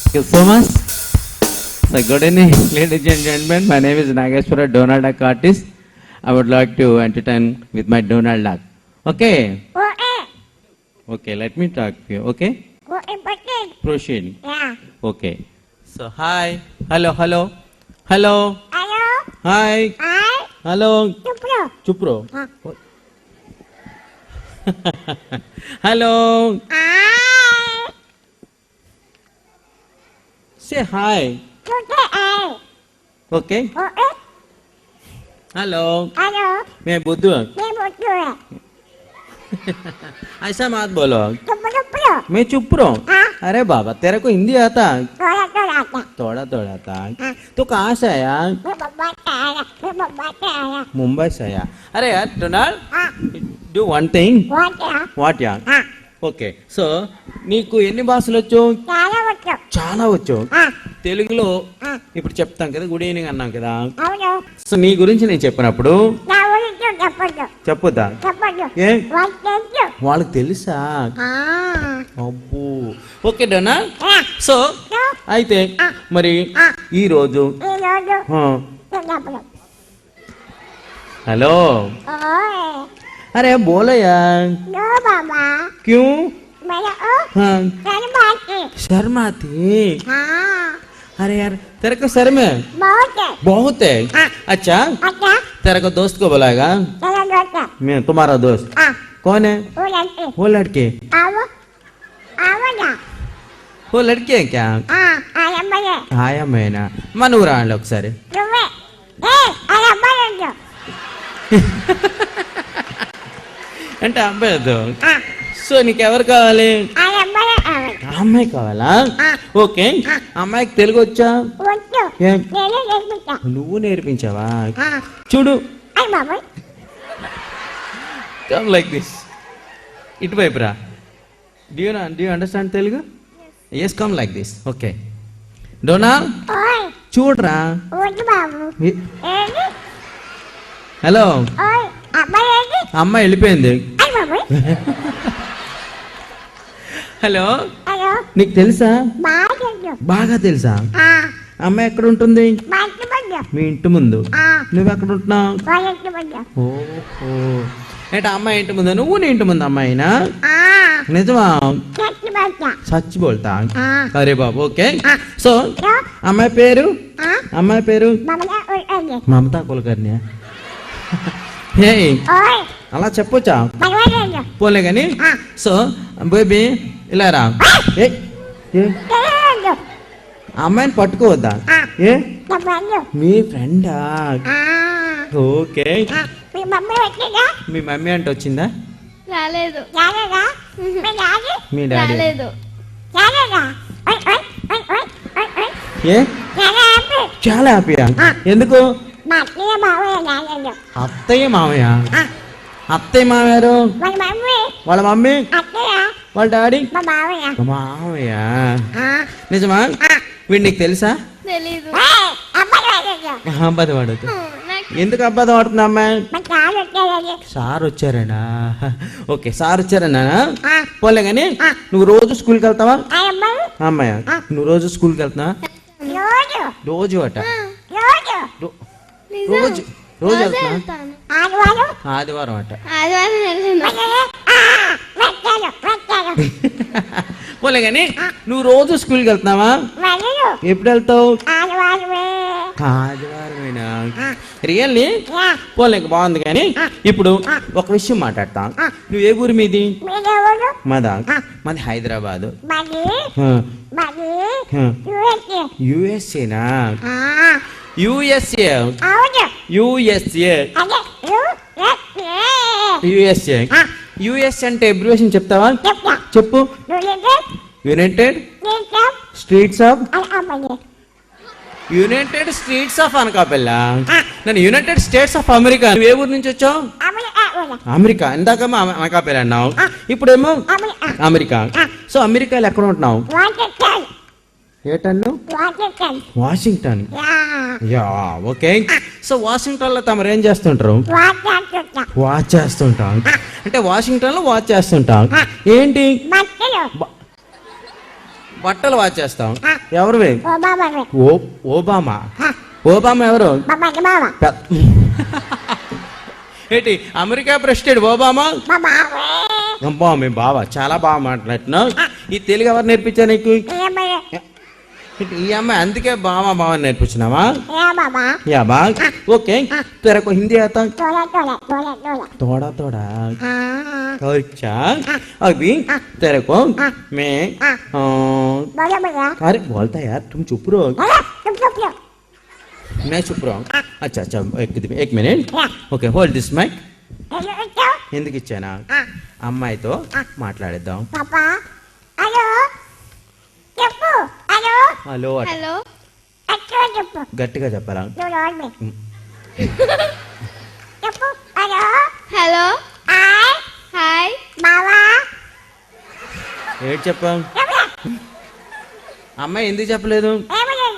Thank you so much. So good evening, ladies and gentlemen. My name is Nageshwara, Donald Duck artist. I would like to entertain with my Donald Duck. Okay? Okay, let me talk to you. Okay? Proceed. Yeah. Okay. So hi. Hello, hello. Hello. Hello. Hi. Hi. Hello. Cupro. Chupro. Huh? Hello. Hi. Say hi. Cupro. Okay. Okay. Hello. Hello. मैं बुद्धू मैं बोलती हूँ. ऐसा मत बोलो. Cupro. मैं चुप रहा हूँ. हाँ. अरे बाबा तेरे को हिंदी आता? थोड़ा थोड़ा आता. थोड़ा थोड़ा आता. हाँ. तो कहाँ से आया? मैं बब्बा से आया. मैं बब्बा से आया. मुंबई से आया. अरे यार डोनाल्ड, हाँ. do one thing. What ya? What यार? हाँ. ఓకే సో నీకు ఎన్ని భాషలు వచ్చు? చాలా వచ్చు. చాలా వచ్చు. हाँ. తెలుగులో हाँ. ఇప్పుడు చెప్తాం కదా, గుడ్ ఈవినింగ్ అన్నాం కదా. అవును. సో నీ గురించి నేను చెప్పినప్పుడు నా గురించి చెప్పొద్దు. చెప్పొద్దా? చెప్పొద్దు. ఏ వాళ్ళు తెలుసు. వాళ్ళకి తెలుసా? ఆ. అబ్బో. Okay Dona. ఏ. సో సో, అయితే ఆ. మరి ఆ. ఈ రోజు ఈరోజు ఆ, చిన్నప్పుడు. హలో ఓయ్. अरे बोलो यार. नो बाबा. क्यों? मेरा हाँ शर्माती. शर्माती. हाँ. अरे यार तेरे को शर्म है? बहुत है. बहुत है. हाँ. अच्छा अच्छा. तेरे को दोस्त को बुलाएगा? तेरा दोस्त है. मैं तुम्हारा दोस्त. हाँ. कौन है? वो लड़की. वो लड़के. आओ. आओ ना. वो लड़के है क्या? हाँ. आया बने. आया मैना मनूरा लोग सारे. तुम्हें. आया बने जो. అంటే అబ్బాయి. हाँ. సో నీకెవరు కావాలి? आया बने आवे. అమ్మాయి కావాలా? हाँ. ఓకే. అమ్మాయికి తెలుగు వచ్చా? वच्चो. ఏ? नेने देखता. నువ్వు నేర్పించావా? हाँ. చూడు. आई बाबा. Come like this. ఇటువైపు రా. Do you understand Telugu? Yes come like this. Okay Dona ओए. చూడరా. वच्चो बाबू. ఏది? హలో. ఓయ్. అబ్బాయి ఏది? అమ్మాయి వెళ్ళిపోయింది. आई बाबा. Hello hello. నీకు తెలుసా? బాగా తెలుసు. బాగా తెలుసా? ఆ. అమ్మాయి ఎక్కడ ఉంటుంది? మంచి పడ్డా. మీ ఇంటి ముందు. ఆ. నువ్వు ఎక్కడ ఉంటున్నావు? వాళ్ళకి పడ్డా. ఓహో. ఏంటి అమ్మాయి ఇంటి ముందు, నువ్వు నీ ఇంటి ముందు అమ్మాయినా? ఆ. నిజమా? చచ్చి పడ్డా. సచ్ బోల్తా. ఆ. అరే బాబు ఓకే. ఆ. సో సో, అమ్మాయి పేరు? ఆ. అమ్మాయి పేరు మమ్మల్ని ఉల్లండి. మమతా కులకర్ణి. హే ఓయ్. అలా చెప్పొచ్చా? పర్వాలేదు. పోలే కానీ. ఆ. సో బేబీ ఇలా రా. ఏ ఏ? తెలియదు. అమ్మాయిని పట్టుకోవద్దా? ఆ. ఏ చెప్పండి. మీ ఫ్రెండా? ఆ. ఓకే. ఆ. మీ మమ్మీ వచ్చిందా? మీ మమ్మీ అంటే వచ్చిందా? రాలేదు. రాలేదా? మీ డాడీ? మీ డాడీ? రాలేదు. రాలేదా? ఓయ్ ఓయ్ ఓయ్ ఓయ్ ఓయ్ ఓయ్. ఏ చాలా హ్యాపీ. చాలా హ్యాపీయా? ఆ. ఎందుకు? మా అత్తయ్య మావయ్య రాలేదు. అత్తయ్య మామయ్య. ఆ. అత్తయ్య మామయ్యారు. వాళ్ళ మమ్మీ, వాళ్ళ మమ్మీ, అత్తయ్య, వాళ్ళ డాడీ, మా మావయ్య. మామయ్య. ఆ. నిజమా? ఆ. వీడు నీకు తెలుసా? తెలీదు. ఏయ్, అబ్బాయి రాలేదు. అబ్బాది వాడదు. నాకు ఎందుకు అబ్బాది వాడుతున్నా అమ్మాయి? మా చాలా వచ్చేది. సార్ వచ్చారేనా? ఓకే సార్ వచ్చారేనా? ఆ. పోలే కానీ ఆ. నువ్వు రోజు స్కూల్కి వెళ్తావా? ఆ అమ్మాయి అమ్మాయ ఆ. నువ్వు రోజు స్కూల్కి వెళ్తున్నా? రోజు రోజు అట. రోజు రో- నిజం. రోజు రోజు రోజు వెళ్తున్నా? వెళ్తాను. ఆదివారం ఆదివారం అట. ఆదివారం వెళ్ళను. వచ్చాను. పోలే కానీ నువ్వు రోజు స్కూల్కి వెళ్తున్నావా? వెళ్ళను. ఎప్పుడు వెళ్తావు? ఆదివారమే. ఆదివారమేనా? రియల్లీ? యా. పోలే బాగుంది కానీ ఆ. ఇప్పుడు ఒక విషయం మాట్లాడతా. ఆ. నువ్వు ఏ ఊరు మీది? మీరెవరు? మాదా? ఆ. మాది హైదరాబాద్. మరి మరి USA. యుఎస్ఏనా? ఆ. యుఎస్ఏ. అవును. యుఎస్ఏ. అదే USA. యుఎస్ఏ. ఆ. యుఎస్ అంటే ఎబ్రివేషన్ చెప్తావా? చెప్తా. చెప్పు. United united States of streets of America. United streets of Anakapalli. ఆ. నేను యునైటెడ్ స్టేట్స్ ఆఫ్ అమెరికా. నువ్వు ఏ ఊరు నుంచి వచ్చావు? America. అమెరికా. ఇందాక అనకాపల్లి అన్నావు, ఆ. ఇప్పుడేమో America. అమెరికా. ఆ. సో అమెరికాలో ఎక్కడ ఉంటున్నావు? Washington. ఏటన్ను? Washington. Washington. Yeah. Yeah okay. So వాషింగ్టన్లో తమరు ఏం చేస్తుంటారు? Washington. వాచ్ చేస్తుంటాం. అంటే వాషింగ్టన్లో వాచ్ చేస్తుంటాం. ఏంటి? బట్టలు. బట్టలు వాచ్ చేస్తాం ఎవరివి Obama. ఓబామా ఓబామా ఎవరు Baba ke bawah. ఏంటి అమెరికా ప్రెసిడెంట్ ఓబామా Baba. అబ్బా మీ బావ చాలా బాగా మాట్లాడుతున్నావు ఈ తెలుగు ఎవరు నేర్పించా నీకు Iya baba. ఈ అమ్మాయి అందుకే బావా నేర్పించినావా Iya baba. యా బా ఓకే తెరకు హిందీ ఆతా Tola. తోడా తోడా Ah. अच्छा अभी तेरे को मैं Boleh. अरे बोलता यार तुम चुप रहो Cukup. मैं चुप रहा हूँ अच्छा एक minute Yeah. Okay hold this mic Itu. ఎందుకు ఇచ్చానా Ah. అమ్మాయితో మాట్లాడేద్దాం Papa. Halo. Cepu. Halo. Hello hello Aku cepu. గట్టిగా చెప్పాలా Dulu ni. Cepu. Halo. Hello Hai. Hi Bawa. ఏంటి చెప్పాం Cepu. అమ్మాయి ఎందుకు చెప్పలేదు Boleh.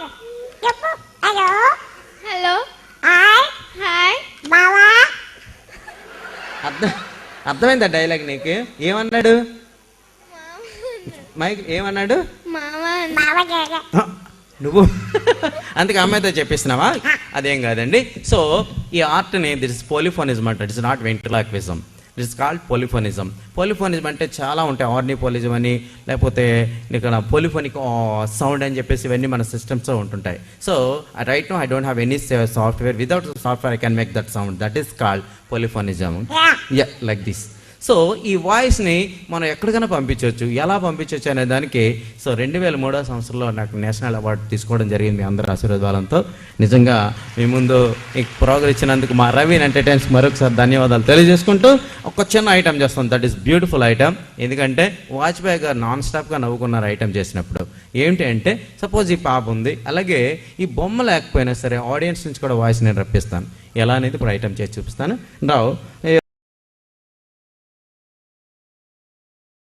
Cepu. Halo. Hello Hai. Hi Bawa. అర్థమైందా డైలాగ్ నీకు ఏమన్నాడు మైక్ ఏమన్నాడు మామ Bawa je. హ, నువ్వు అందుకే అమ్మాయితో చెప్పిస్తున్నావా అదేం కాదండి సో ఈ ఆర్ట్ని దిట్ ఇస్ పోలిఫోనిజం అంట it's not ventriloquism it is called polyphonism polyphonism అంటే చాలా ఉంటాయి ఆర్నిపోలిజం అని లేకపోతే ఇక్కడ పోలిఫోనిక్ సౌండ్ అని చెప్పేసి ఇవన్నీ మన సిస్టమ్స్లో ఉంటుంటాయి so right no I don't have any software without software I can make that sound that is called polyphonism Yeah. Like this so ఈ వాయిస్ని మనం ఎక్కడికైనా పంపించవచ్చు ఎలా పంపించవచ్చు అనే దానికి సో 2003 సంవత్సరంలో నాకు నేషనల్ అవార్డు తీసుకోవడం జరిగింది మీ అందరి ఆశీర్వాదాలతో నిజంగా మీ ముందు ఈ ప్రోగ్రామ్ ఇచ్చినందుకు మా రవీన్ ఎంటర్టైన్స్ మరొకసారి ధన్యవాదాలు తెలియజేసుకుంటూ ఒక చిన్న ఐటమ్ చేస్తాం దట్ ఈస్ బ్యూటిఫుల్ ఐటమ్ ఎందుకంటే వాజ్పేయి గారు నాన్ స్టాప్గా నవ్వుకున్నారు ఐటమ్ చేసినప్పుడు ఏంటి అంటే సపోజ్ ఈ పాప ఉంది అలాగే ఈ బొమ్మ లేకపోయినా సరే ఆడియన్స్ నుంచి కూడా వాయిస్ నేను రప్పిస్తాను ఎలా అనేది ఇప్పుడు ఐటమ్ చేసి చూపిస్తాను రావు